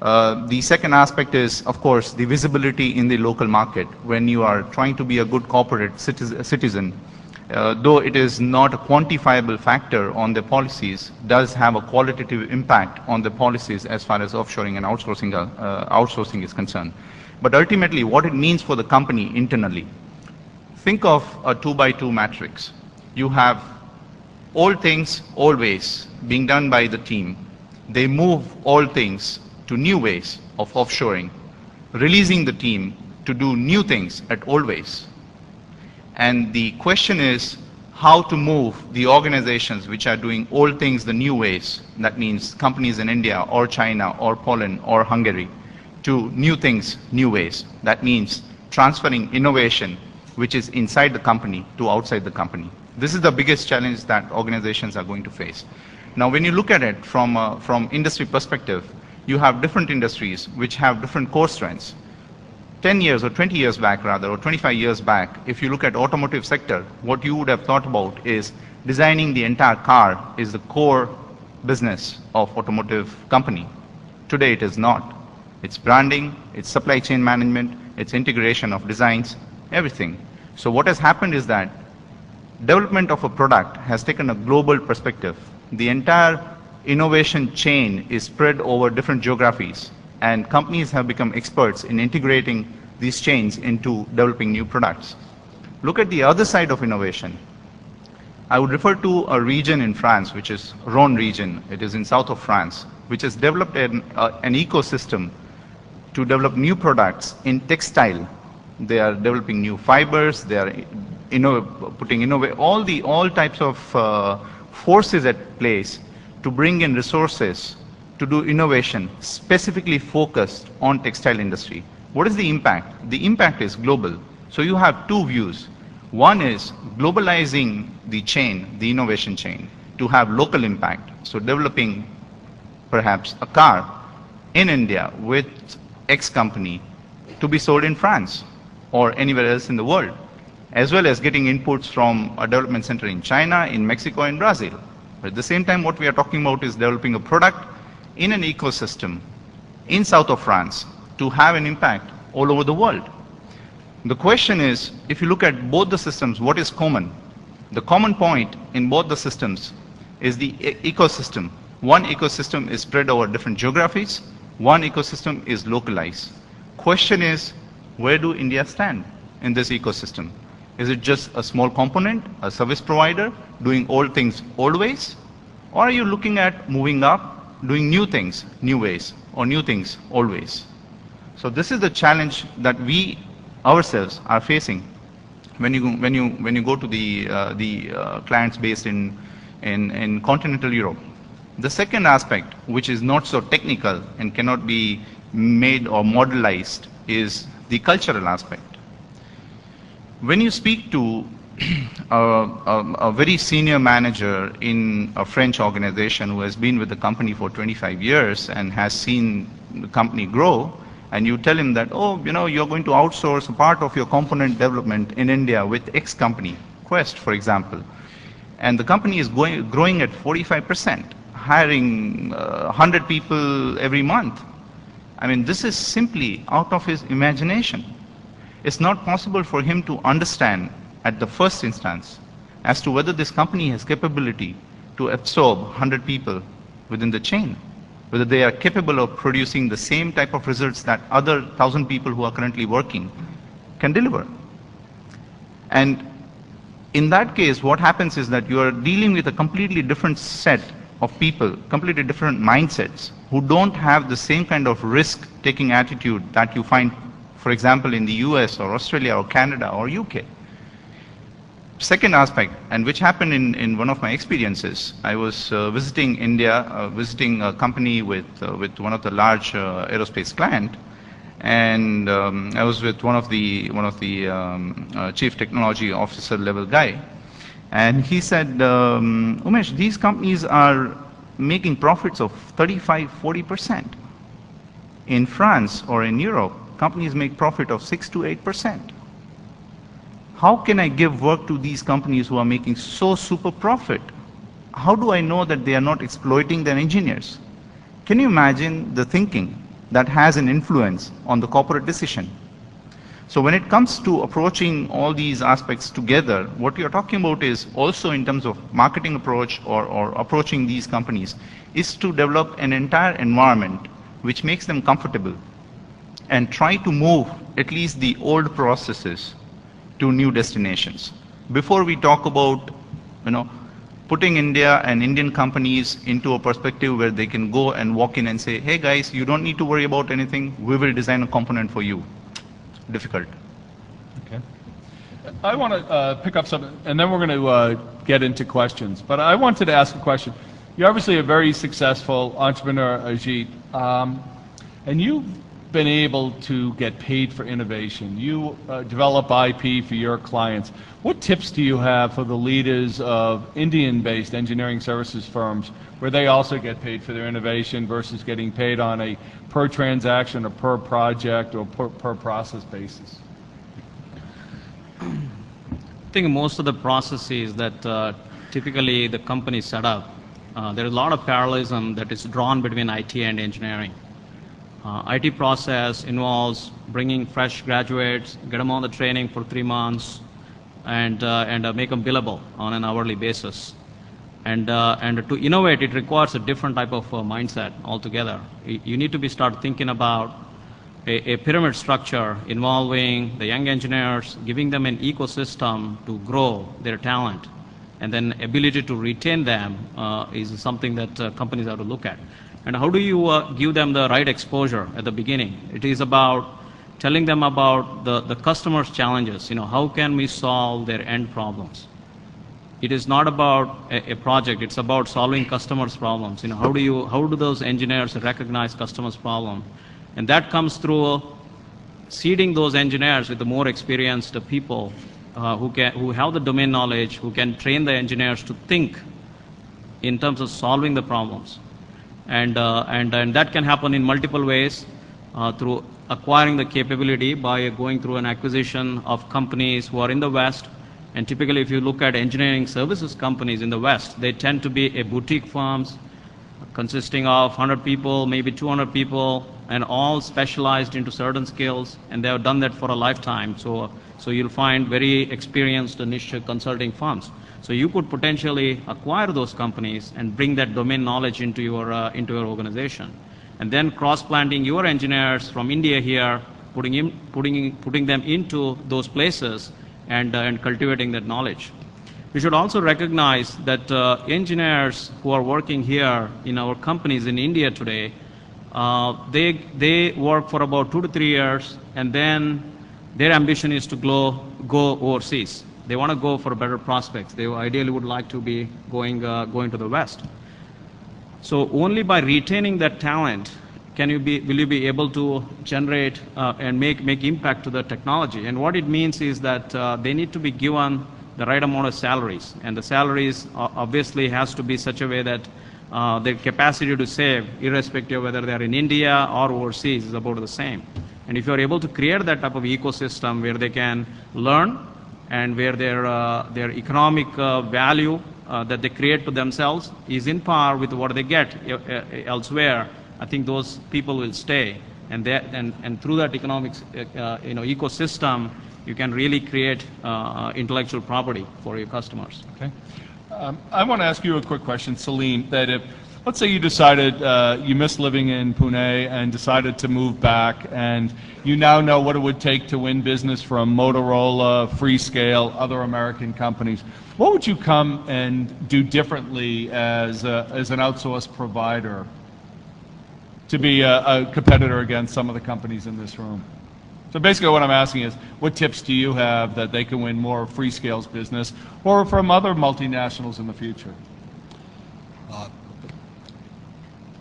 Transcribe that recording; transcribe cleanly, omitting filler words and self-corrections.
The second aspect is, of course, the visibility in the local market. When you are trying to be a good corporate citizen, though it is not a quantifiable factor on the policies, does have a qualitative impact on the policies as far as offshoring and outsourcing is concerned. But ultimately, what it means for the company internally, think of a 2x2 matrix. You have old things, always being done by the team. They move all things to new ways of offshoring, releasing the team to do new things at old ways. And the question is how to move the organizations which are doing old things the new ways, that means companies in India or China or Poland or Hungary, to new things, new ways. That means transferring innovation which is inside the company to outside the company. This is the biggest challenge that organizations are going to face. Now, when you look at it from industry perspective, you have different industries which have different core strengths. 10 years or 20 years back rather, or 25 years back, if you look at automotive sector, what you would have thought about is designing the entire car is the core business of automotive company. Today it is not. It's branding, it's supply chain management, it's integration of designs, everything. So what has happened is that development of a product has taken a global perspective. The entire innovation chain is spread over different geographies, and companies have become experts in integrating these chains into developing new products. Look at the other side of innovation. I would refer to a region in France, which is Rhône region. It is in south of France, which has developed an ecosystem to develop new products in textile. They are developing new fibers. They are putting all types of forces at place to bring in resources to do innovation specifically focused on textile industry. What is the impact? The impact is global. So you have two views. One is globalizing the chain, the innovation chain, to have local impact. So developing perhaps a car in India with X company to be sold in France or anywhere else in the world, as well as getting inputs from a development center in China, in Mexico, and Brazil. But at the same time, what we are talking about is developing a product in an ecosystem in south of France to have an impact all over the world. The question is, if you look at both the systems, what is common? The common point in both the systems is the ecosystem. One ecosystem is spread over different geographies. One ecosystem is localized. Question is, where do India stand in this ecosystem? Is it just a small component, a service provider, doing old things old ways? Or are you looking at moving up, doing new things new ways, or new things old ways? So this is the challenge that we ourselves are facing when you go to the clients based in continental Europe. The second aspect, which is not so technical and cannot be made or modelized, is the cultural aspect. When you speak to a very senior manager in a French organization who has been with the company for 25 years and has seen the company grow, and you tell him that, oh, you're going to outsource a part of your component development in India with X company, Quest, for example, and the company is growing at 45%, hiring 100 people every month. I mean, this is simply out of his imagination. It's not possible for him to understand at the first instance as to whether this company has capability to absorb 100 people within the chain, whether they are capable of producing the same type of results that other 1,000 people who are currently working can deliver. And in that case, what happens is that you are dealing with a completely different set of people, completely different mindsets, who don't have the same kind of risk-taking attitude that you find, for example, in the US or Australia or Canada or UK. Second aspect, and which happened in one of my experiences, I was visiting India, visiting a company with one of the large aerospace client, and I was with one of the chief technology officer level guy, and he said, Umesh, these companies are making profits of 35–40%. In France or in Europe, companies make profit of 6 to 8%. How can I give work to these companies who are making so super profit? How do I know that they are not exploiting their engineers? Can you imagine the thinking? that has an influence on the corporate decision. So when it comes to approaching all these aspects together, what you're talking about is also in terms of marketing approach or approaching these companies is to develop an entire environment which makes them comfortable and try to move at least the old processes to new destinations. Before we talk about, putting India and Indian companies into a perspective where they can go and walk in and say, hey guys, you don't need to worry about anything, we will design a component for you. Difficult. Okay. I want to pick up something, and then we're going to get into questions. But I wanted to ask a question. You're obviously a very successful entrepreneur, Ajit, and you've been able to get paid for innovation. You develop IP for your clients. What tips do you have for the leaders of Indian-based engineering services firms where they also get paid for their innovation versus getting paid on a per transaction or per project or per process basis? I think most of the processes that typically the companies set up, there is a lot of parallelism that is drawn between IT and engineering. IT process involves bringing fresh graduates, get them on the training for 3 months, and make them billable on an hourly basis. And to innovate, it requires a different type of mindset altogether. You need to start thinking about a pyramid structure involving the young engineers, giving them an ecosystem to grow their talent, and then ability to retain them is something that companies have to look at. And how do you give them the right exposure at the beginning? It is about telling them about the customer's challenges. How can we solve their end problems? It is not about a project. It's about solving customers' problems. How do those engineers recognize customers' problem? And that comes through seeding those engineers with the more experienced people who have the domain knowledge, who can train the engineers to think in terms of solving the problems. And that can happen in multiple ways, through acquiring the capability by going through an acquisition of companies who are in the West. And typically, if you look at engineering services companies in the West, they tend to be boutique firms consisting of 100 people, maybe 200 people, and all specialized into certain skills, and they have done that for a lifetime. So you'll find very experienced niche consulting firms. So you could potentially acquire those companies and bring that domain knowledge into your organization, and then cross-planting your engineers from India here, putting them into those places, and cultivating that knowledge. We should also recognize that engineers who are working here in our companies in India today, they work for about 2 to 3 years, and then their ambition is to go overseas. They want to go for better prospects. They ideally would like to be going to the West. So only by retaining that talent will you be able to generate and make impact to the technology. And what it means is that they need to be given the right amount of salaries, and the salaries obviously has to be such a way that their capacity to save, irrespective of whether they are in India or overseas, is about the same. And if you are able to create that type of ecosystem where they can learn, and where their economic value that they create to themselves is in par with what they get elsewhere, I think those people will stay. And through that economics ecosystem, you can really create intellectual property for your customers. Okay. I want to ask you a quick question, Salim, that if, let's say you decided you missed living in Pune and decided to move back, and you now know what it would take to win business from Motorola, Freescale, other American companies. What would you come and do differently as an outsourced provider to be a competitor against some of the companies in this room? So basically what I'm asking is, what tips do you have that they can win more of Freescale's business or from other multinationals in the future?